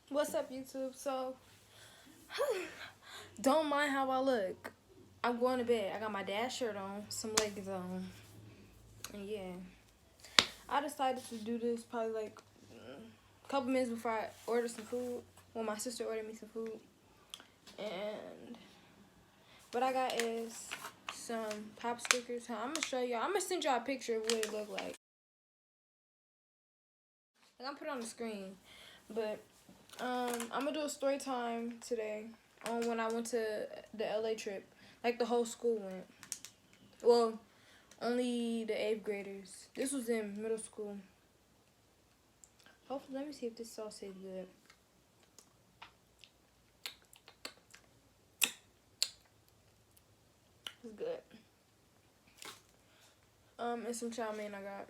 What's up, YouTube? So, don't mind how I look. I'm going to bed. I got my dad shirt on, some leggings on, and yeah. I decided to do this probably like a couple minutes before I ordered some food. When my sister ordered me some food, and what I got is some pop stickers. I'm gonna show y'all. I'm gonna send y'all a picture of what it look like. I'm gonna put it on the screen, but I'm gonna do a story time today on when I went to the LA trip. Like the whole school went. Well, only the 8th graders. This was in middle school. Hopefully, let me see if this sauce tastes good. It's good. And some chow mein I got.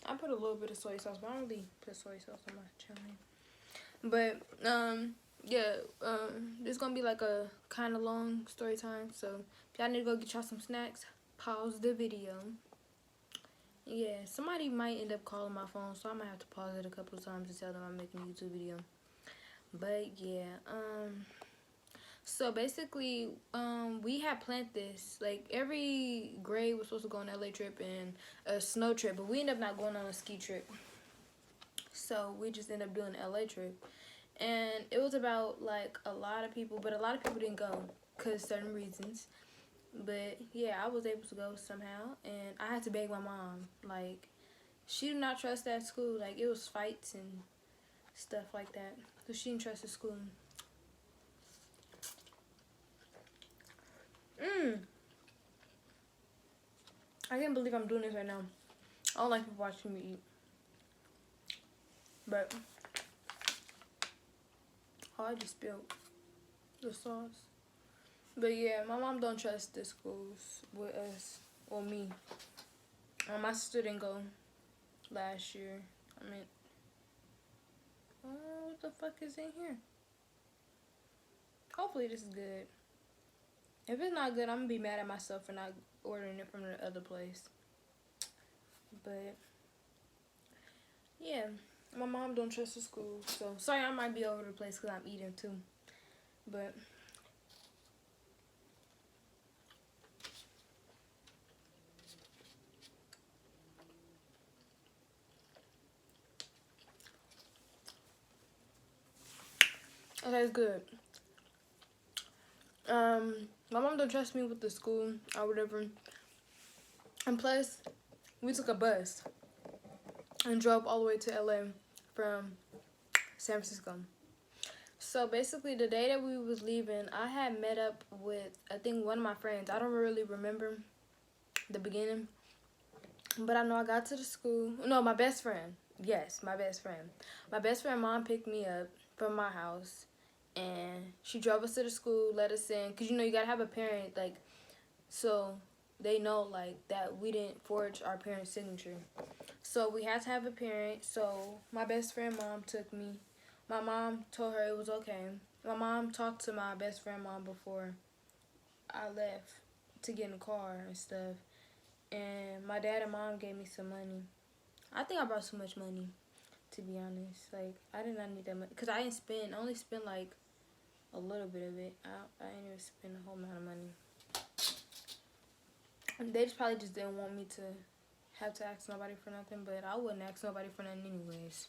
I put a little bit of soy sauce, but I don't really put soy sauce on my chow mein. But yeah, this is gonna be like a kind of long story time. So if y'all need to go get y'all some snacks, pause the video. Yeah, somebody might end up calling my phone, so I might have to pause it a couple of times to tell them I'm making a YouTube video. But yeah, so basically, we had planned this. Like every grade was supposed to go on an LA trip and a snow trip, but we ended up not going on a ski trip. So we just ended up doing an LA trip. And it was about like a lot of people, but a lot of people didn't go because certain reasons. But yeah, I was able to go somehow, and I had to beg my mom. Like, she did not trust that school. Like, it was fights and stuff like that, so she didn't trust the school. I can't believe I'm doing this right now. I don't like people watching me eat, but oh, I just spilled the sauce. But yeah, my mom don't trust the schools with us or me. My sister didn't go last year. I mean, oh, what the fuck is in here? Hopefully this is good. If it's not good, I'm gonna be mad at myself for not ordering it from the other place. But yeah, my mom don't trust the school, so sorry I might be over the place because I'm eating too. But okay, it's good. My mom don't trust me with the school or whatever. And plus, we took a bus and drove all the way to LA from San Francisco. So basically, the day that we was leaving, I had met up with, I think, one of my friends. I don't really remember the beginning, but I know I got to the school. No, my best friend. Yes, my best friend. My best friend mom picked me up from my house, and she drove us to the school, let us in. Because, you know, you got to have a parent, like, so they know, like, that we didn't forge our parents' signature. So we had to have a parent. So my best friend mom took me. My mom told her it was okay. My mom talked to my best friend mom before I left to get in the car and stuff. And my dad and mom gave me some money. I think I brought too much money, to be honest. Like, I did not need that much. Because I didn't spend, I only spent like a little bit of it. I didn't even spend a whole amount of money. And they just probably just didn't want me to have to ask nobody for nothing. But I wouldn't ask nobody for nothing anyways.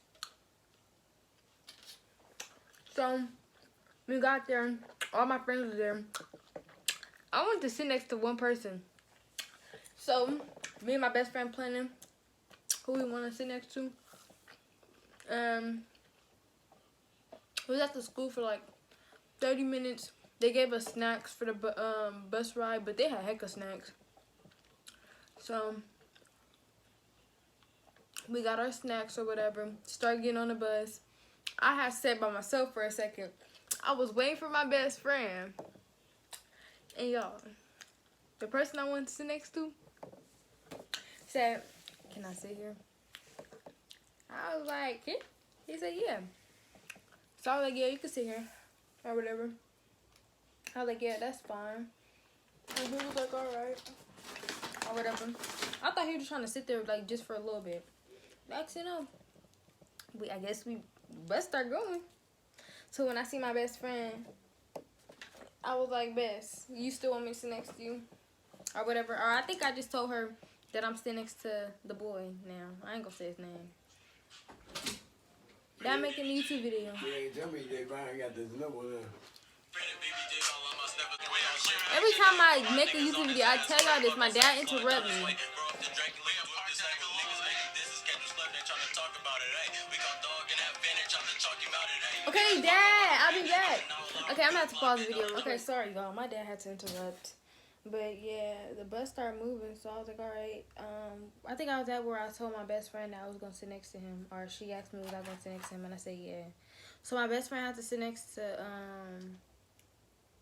So, we got there. All my friends were there. I wanted to sit next to one person. So, me and my best friend planning who we want to sit next to. We was at the school for like 30 minutes. They gave us snacks for the bus ride, but they had heck of snacks. So, we got our snacks or whatever. Started getting on the bus. I had sat by myself for a second. I was waiting for my best friend. And y'all, the person I wanted to sit next to said, "Can I sit here?" I was like, "Yeah." He said, "Yeah." So I was like, "Yeah, you can sit here." Or whatever. I was like, "Yeah, that's fine." And he was like, "Alright." Or whatever. I thought he was trying to sit there like just for a little bit. Actually, no. I guess we best start going. So when I see my best friend, I was like, Bess, you still want me to sit next to you? Or whatever. Or I think I just told her that I'm sitting next to the boy now. I ain't gonna say his name. That I'm making a YouTube video. Yeah, tell me Daveonna got this number now. Every time I make a YouTube video, I tell y'all this. My dad interrupts me. Okay, Dad, I'll be back. Okay, I'm gonna have to pause the video. Okay, sorry, y'all. My dad had to interrupt. But yeah, the bus started moving, so I was like, all right. I think I was at where I told my best friend that I was gonna sit next to him, or she asked me was I gonna sit next to him, and I said yeah. So my best friend had to sit next to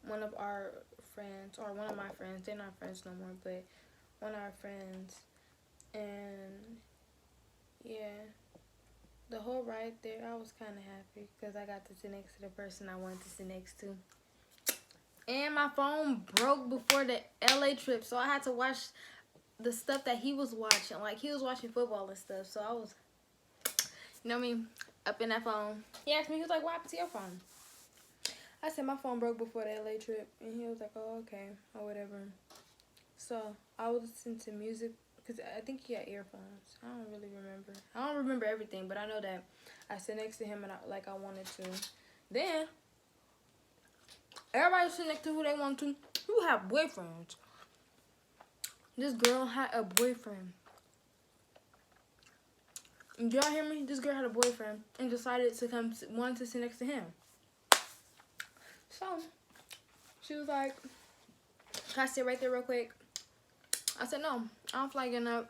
one of our friends, or one of my friends. They're not friends no more, but one of our friends, and yeah. The whole ride there, I was kind of happy because I got to sit next to the person I wanted to sit next to. And my phone broke before the LA trip, so I had to watch the stuff that he was watching. Like, he was watching football and stuff, so I was, you know what I mean, up in that phone. He asked me, he was like, what happened to your phone? I said, my phone broke before the LA trip, and he was like, oh, okay, or whatever. So, I was listening to music. Because I think he had earphones. I don't really remember. I don't remember everything, but I know that I sat next to him and I wanted to. Then, everybody sit next to who they want to. Who have boyfriends? This girl had a boyfriend. Did y'all hear me? This girl had a boyfriend and decided to wanted to sit next to him. So, she was like, can I sit right there real quick? I said, no, I'm flagging up.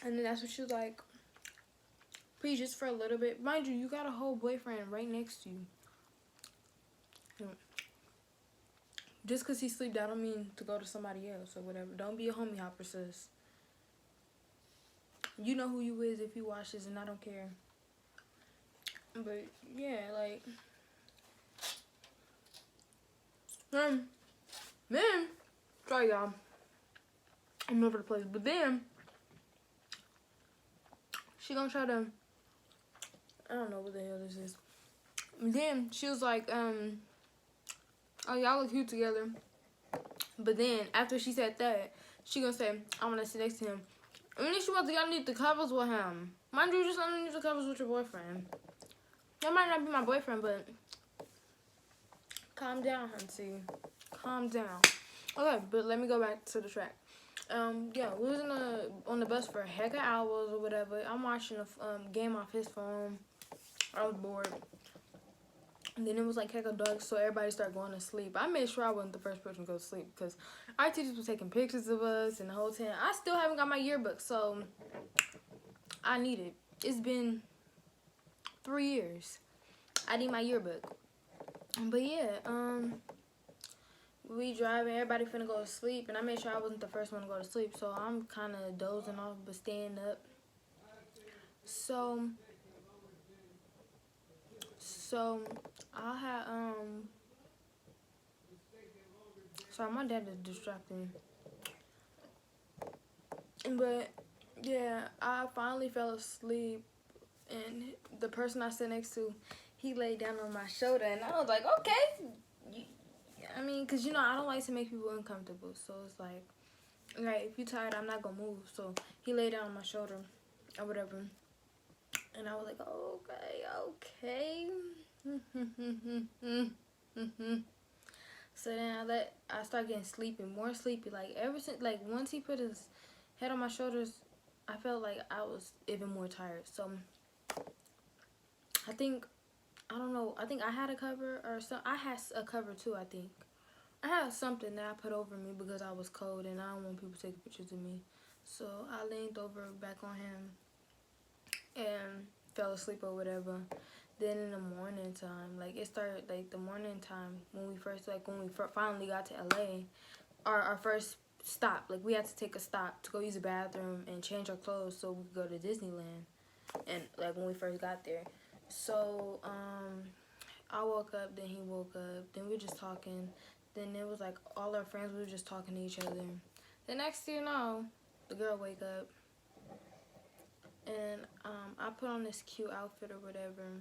And then that's what she was like, please, just for a little bit. Mind you, you got a whole boyfriend right next to you. Just because he sleep, that don't mean to go to somebody else or whatever. Don't be a homie hopper, sis. You know who you is if you watch this, and I don't care. But, yeah, like, then, sorry, y'all. I'm over the place. But then, she gonna try to, I don't know what the hell this is. Then, she was like, oh, y'all look cute together. But then, after she said that, she gonna say, I wanna sit next to him. And then she wants to underneath the covers with him. Mind you, just underneath the covers with your boyfriend. That might not be my boyfriend, but calm down, Hunty. Calm down. Okay, but let me go back to the track. Yeah, we was on the bus for a heck of hours or whatever. I'm watching a game off his phone. I was bored. And then it was like heck of dark, so everybody started going to sleep. I made sure I wasn't the first person to go to sleep because our teachers were taking pictures of us and the whole time. I still haven't got my yearbook, so I need it. It's been 3 years. I need my yearbook. But yeah, we driving, everybody finna go to sleep, and I made sure I wasn't the first one to go to sleep, so I'm kind of dozing off but staying up. So I had sorry, my dad is distracting. But yeah, I finally fell asleep, and the person I sat next to, he laid down on my shoulder, and I was like, okay. I mean, because, you know, I don't like to make people uncomfortable. So it's like, all right, if you're tired, I'm not going to move. So he laid down on my shoulder or whatever. And I was like, okay. So then I started getting sleepy, more sleepy. Like, ever since, like, once he put his head on my shoulders, I felt like I was even more tired. So I think I had a cover, or so I had a cover too, I think. I had something that I put over me because I was cold and I don't want people taking pictures of me. So I leaned over back on him and fell asleep or whatever. Then in the morning time, like it started like the morning time when we finally got to LA, our first stop, like we had to take a stop to go use the bathroom and change our clothes so we could go to Disneyland. And like when we first got there. So I woke up, then he woke up, then we were just talking. Then it was like all our friends, we were just talking to each other. The next thing you know, the girl wake up. And I put on this cute outfit or whatever,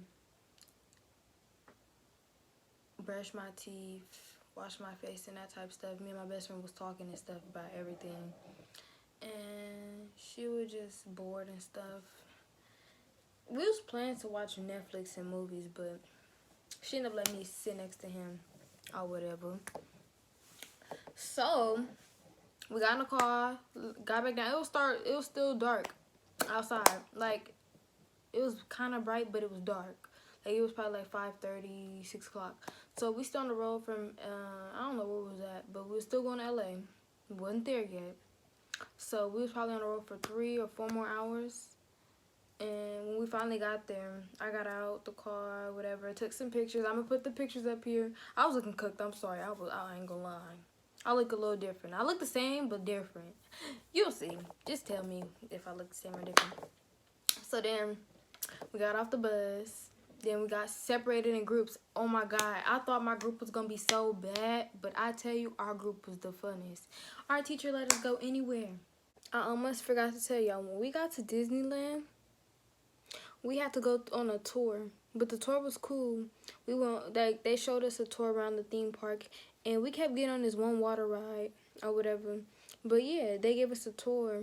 brush my teeth, wash my face and that type of stuff. Me and my best friend was talking and stuff about everything. And she was just bored and stuff. We was planning to watch Netflix and movies, but she ended up letting me sit next to him or whatever. So we got in the car, got back down. It was still dark outside. Like, it was kind of bright, but it was dark. Like, it was probably like 5:30, 6 o'clock. So we still on the road from, I don't know where we was at, but we were still going to LA. We wasn't there yet. So we was probably on the road for 3 or 4 more hours. And when we finally got there, I got out the car, whatever, took some pictures. I'm gonna put the pictures up here. I was looking cooked, I'm sorry. I ain't gonna lie. I look a little different. I look the same, but different. You'll see. Just tell me if I look the same or different. So then, we got off the bus. Then we got separated in groups. Oh my God. I thought my group was gonna be so bad, but I tell you, our group was the funniest. Our teacher let us go anywhere. I almost forgot to tell y'all, when we got to Disneyland, we had to go on a tour, but the tour was cool. We went, like, they showed us a tour around the theme park, and we kept getting on this one water ride or whatever. But yeah, they gave us a tour,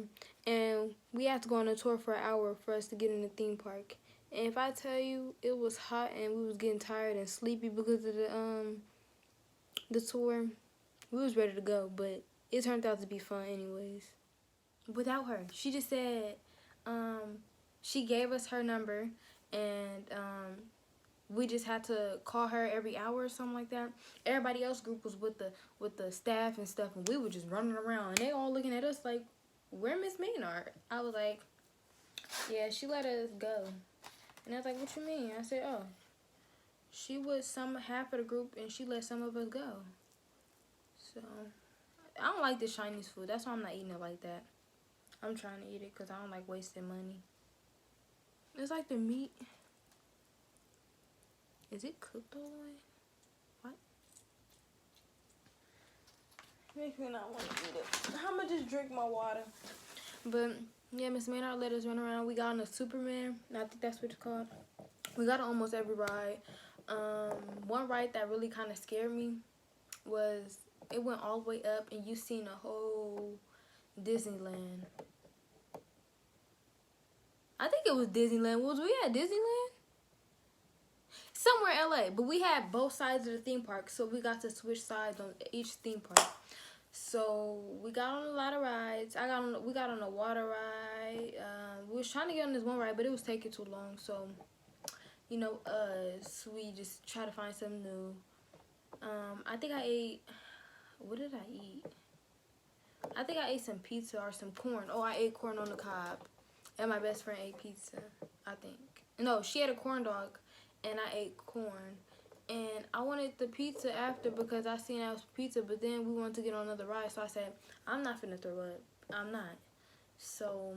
and we had to go on a tour for an hour for us to get in the theme park. And if I tell you, it was hot and we was getting tired and sleepy because of the tour. We was ready to go, but it turned out to be fun anyways. Without her, she just said, she gave us her number, and we just had to call her every hour or something like that. Everybody else group was with the staff and stuff, and we were just running around, and they all looking at us like, where Miss Maynard? I was like, yeah, she let us go. And I was like, what you mean? I said, oh, she was half of the group, and she let some of us go. So I don't like this Chinese food. That's why I'm not eating it like that. I'm trying to eat it because I don't like wasting money. It's like the meat. Is it cooked all the way? What? Makes me not want to eat it. I'm gonna just drink my water. But yeah, Miss Maynard let us run around. We got on a Superman. I think that's what it's called. We got on almost every ride. One ride that really kind of scared me was, it went all the way up and you seen a whole Disneyland. I think it was Disneyland. Was we at Disneyland? Somewhere in LA, but we had both sides of the theme park, so we got to switch sides on each theme park. So we got on a lot of rides. We got on a water ride. We was trying to get on this one ride, but it was taking too long. So, you know, we just try to find something new. I think I ate. What did I eat? I think I ate some pizza or some corn. Oh, I ate corn on the cob, and my best friend ate pizza. I think no, she had a corn dog, and I ate corn. And I wanted the pizza after because I seen that was pizza, but then we wanted to get on another ride, so I said, I'm not finna throw up. I'm not. So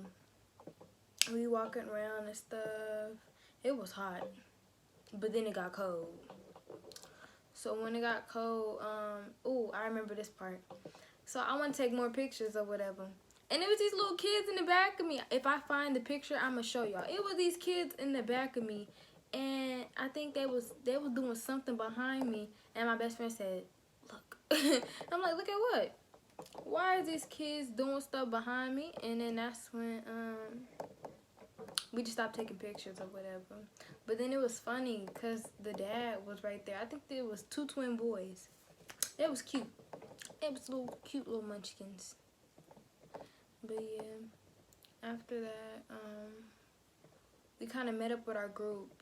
we walking around and stuff. It was hot, but then it got cold. So when it got cold, ooh, I remember this part. So I want to take more pictures or whatever. And it was these little kids in the back of me. If I find the picture, I'm gonna show y'all. It was these kids in the back of me. And I think they was doing something behind me, and my best friend said, look. I'm like, look at what? Why is these kids doing stuff behind me? And then that's when we just stopped taking pictures or whatever. But then it was funny because the dad was right there. I think there was 2 twin boys. It was cute. It was cute little munchkins. But yeah, after that, we kind of met up with our group.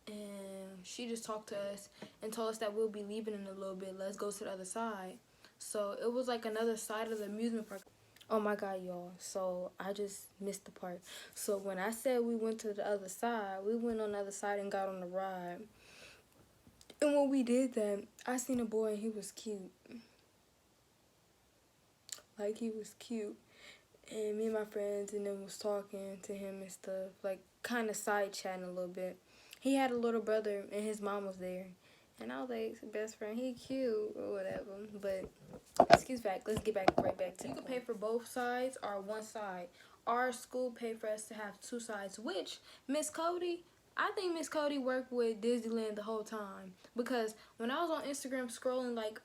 And she just talked to us and told us that we'll be leaving in a little bit. Let's go to the other side. So it was like another side of the amusement park. Oh my God, y'all. So I just missed the part. So when I said we went to the other side, we went on the other side and got on the ride. And when we did that, I seen a boy and he was cute. Like, he was cute. And me and my friends and them was talking to him and stuff. Like, kind of side chatting a little bit. He had a little brother and his mom was there. And I was like, best friend, he cute or whatever. But, excuse back, let's get right back to it. You can pay for both sides or one side. our school paid for us to have 2 sides, which Miss Cody, I think Miss Cody worked with Disneyland the whole time, because when I was on Instagram scrolling like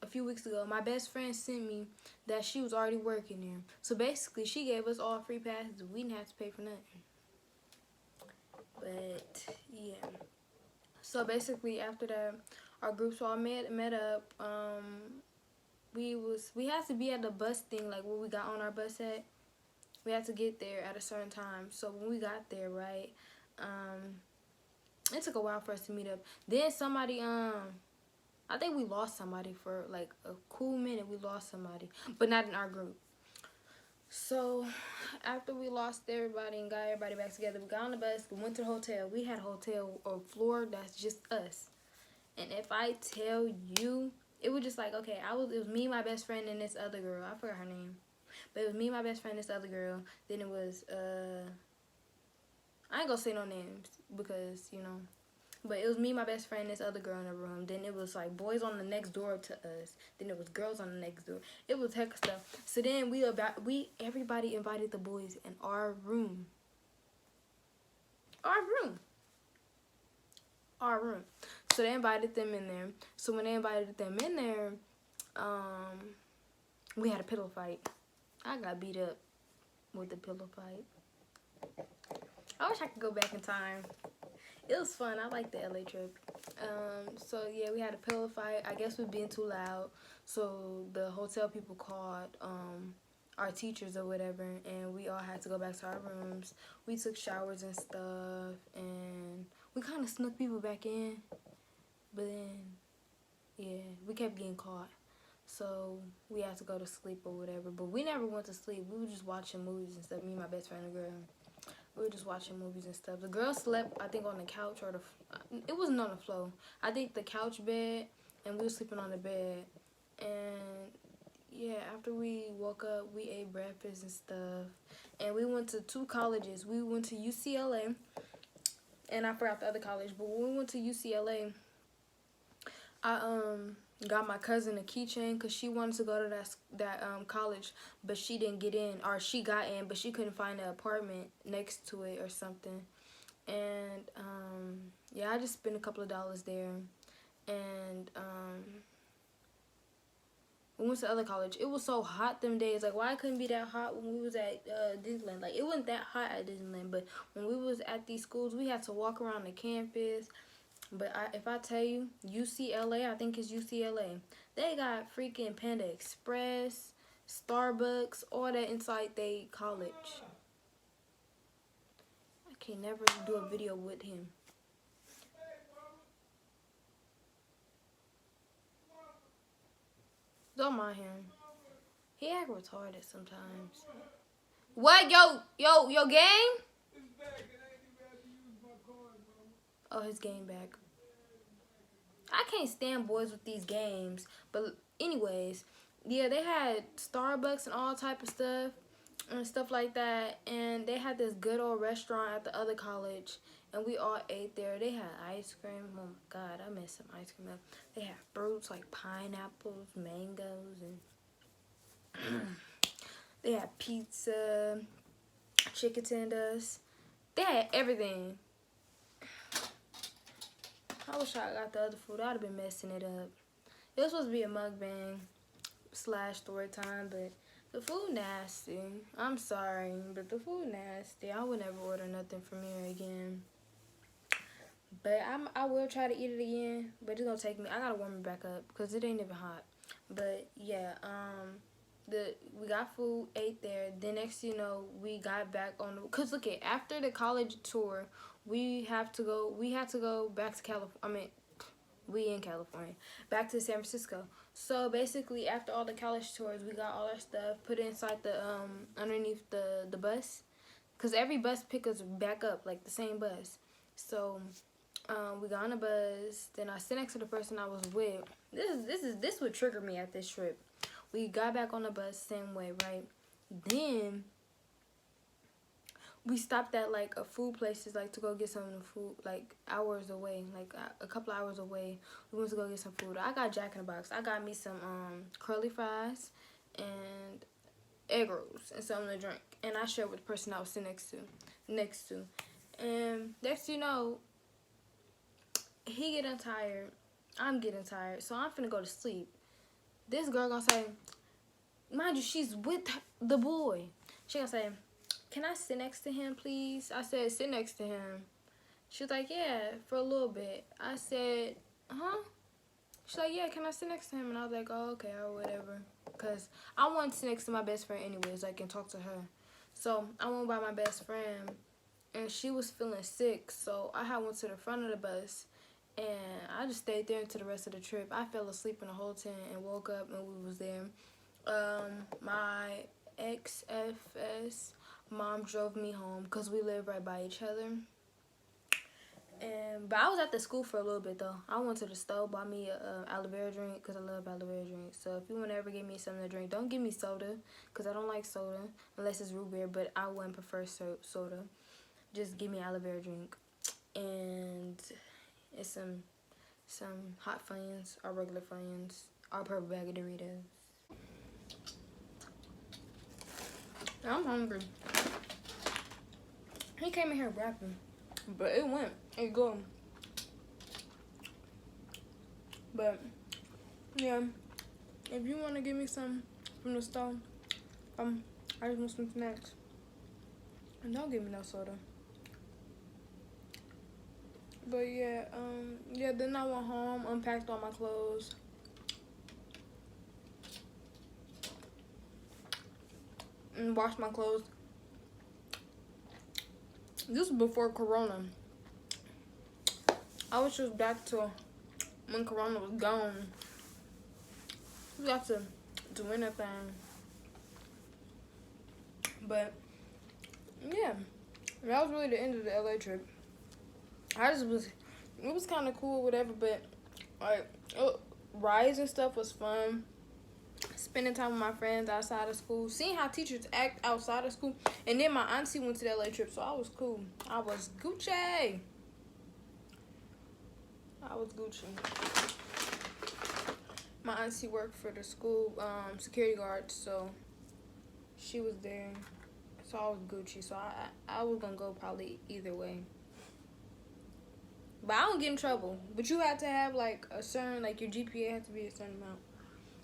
a few weeks ago, my best friend sent me that she was already working there. So basically, she gave us all free passes. We didn't have to pay for nothing. But yeah. So basically, after that, our groups all met up. We had to be at the bus thing, like where we got on our bus at. We had to get there at a certain time. So when we got there, right, it took a while for us to meet up. Then somebody, I think we lost somebody for like a cool minute. We lost somebody, but not in our group. So after we lost everybody and got everybody back together, we got on the bus, we went to the hotel. We had a hotel or floor that's just us. And if I tell you, it was just like, okay, it was me, my best friend, and this other girl. I forgot her name. But it was me, my best friend, this other girl. Then it was, I ain't gonna say no names because, you know. But it was me, my best friend, this other girl in the room. Then it was like boys on the next door to us. Then it was girls on the next door. It was heck of stuff. So then everybody invited the boys in our room. Our room. So they invited them in there. So when they invited them in there, we had a pillow fight. I got beat up with the pillow fight. I wish I could go back in time. It was fun. I liked the LA trip. So yeah, we had a pillow fight. I guess we were being too loud. So the hotel people called our teachers or whatever, and we all had to go back to our rooms. We took showers and stuff, and we kind of snuck people back in. But then, yeah, we kept getting caught. So we had to go to sleep or whatever. But we never went to sleep. We were just watching movies and stuff. Me and my best friend and girl. We were just watching movies and stuff. The girl slept, I think, on the couch or it wasn't on the floor. I think the couch bed, and we were sleeping on the bed. And yeah, after we woke up, we ate breakfast and stuff. And we went to 2 colleges. We went to UCLA, and I forgot the other college. But when we went to UCLA, I got my cousin a keychain because she wanted to go to that college, but she didn't get in, or she got in, but she couldn't find an apartment next to it or something. And yeah, I just spent a couple of dollars there, and we went to the other college. It was so hot them days. Like, why it couldn't be that hot when we was at Disneyland? Like, it wasn't that hot at Disneyland, but when we was at these schools, we had to walk around the campus. But if I tell you, UCLA, I think it's UCLA, they got freaking Panda Express, Starbucks, all that inside they college. I can never do a video with him. Don't mind him. He act retarded sometimes. What? Yo, game? Oh, his game back. I can't stand boys with these games. But anyways, yeah, they had Starbucks and all type of stuff and stuff like that. And they had this good old restaurant at the other college, and we all ate there. They had ice cream. Oh my God, I messed some ice cream up. They had fruits like pineapples, mangoes, and they had pizza, chicken tenders. They had everything. I wish I got the other food. I'd have been messing it up. It was supposed to be a mukbang / story time, but the food nasty. I'm sorry, but the food nasty. I would never order nothing from here again. But I will try to eat it again, but it's gonna take me. I gotta warm it back up because it ain't even hot. But yeah, we got food, ate there. Then next, you know, we got back on the. Cause look at after the college tour, we had to go back to California. I mean, we in California, back to San Francisco. So basically, after all the college tours, we got all our stuff put inside the underneath the bus, cause every bus pick us back up, like the same bus. So we got on a bus. Then I sit next to the person I was with. This would trigger me at this trip. We got back on the bus same way, right? Then we stopped at like a food places, like to go get some food, like hours away, like a couple hours away. We went to go get some food. I got Jack in the Box. I got me some curly fries and egg rolls and something to drink. and I shared with the person I was sitting next to. And next you know, he getting tired, I'm getting tired, so I'm finna go to sleep. This girl gonna say, mind you, she's with the boy. She gonna say, can I sit next to him, please? I said, sit next to him. She was like, yeah, for a little bit. I said, huh? She's like, yeah, can I sit next to him? And I was like, oh, okay, or whatever. Because I wanted to sit next to my best friend anyways, so I can talk to her. So I went by my best friend, and she was feeling sick. So I had went to the front of the bus, and I just stayed there until the rest of the trip. I fell asleep in the whole tent and woke up, and we was there. My ex-FS mom drove me home because we live right by each other. But I was at the school for a little bit though. I went to the store, bought me a aloe vera drink because I love aloe vera drinks. So if you want to ever give me something to drink, don't give me soda because I don't like soda unless it's root beer. But I wouldn't prefer soda. Just give me aloe vera drink, and it's some hot Funyuns or regular Funyuns or purple bag of Doritos. I'm hungry. He came in here rapping, but it went. It go. But yeah, if you want to give me some from the store, I just want some snacks. And don't give me no soda. But yeah, then I went home, unpacked all my clothes. And washed my clothes. This was before Corona. I was just back to when Corona was gone. We got to do anything. But yeah, that was really the end of the LA trip. It was kind of cool, whatever, but like, rides and stuff was fun. Spending time with my friends outside of school, seeing how teachers act outside of school, and then my auntie went to the LA trip, so I was cool. I was Gucci. My auntie worked for the school security guard, so she was there, so I was Gucci. So I was gonna go probably either way. But I don't get in trouble. But you had to have like a certain, like your GPA had to be a certain amount.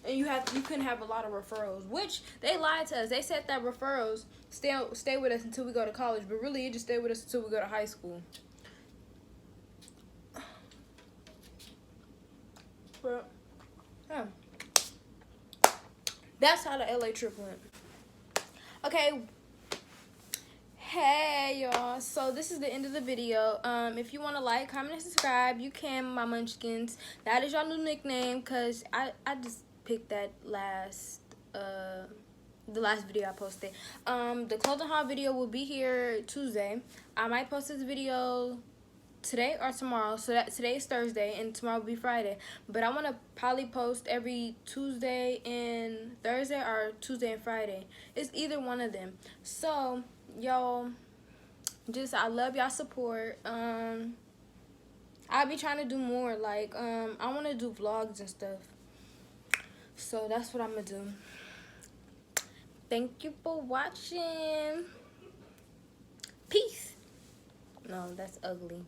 And you couldn't have a lot of referrals, which they lied to us. They said that referrals stay with us until we go to college, but really it just stay with us until we go to high school. But yeah, that's how the LA trip went. Okay. Hey y'all, so this is the end of the video. If you want to like, comment, and subscribe, you can, my munchkins. That is your new nickname, because I just picked that the last video I posted. The clothing haul video will be here Tuesday. I might post this video today or tomorrow, so that today is Thursday and tomorrow will be Friday. But I want to probably post every Tuesday and Thursday, or Tuesday and Friday. It's either one of them. So y'all, I love y'all support. I'll be trying to do more, like I want to do vlogs and stuff, so that's what I'm gonna do. Thank you for watching. Peace. No, that's ugly.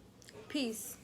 Peace.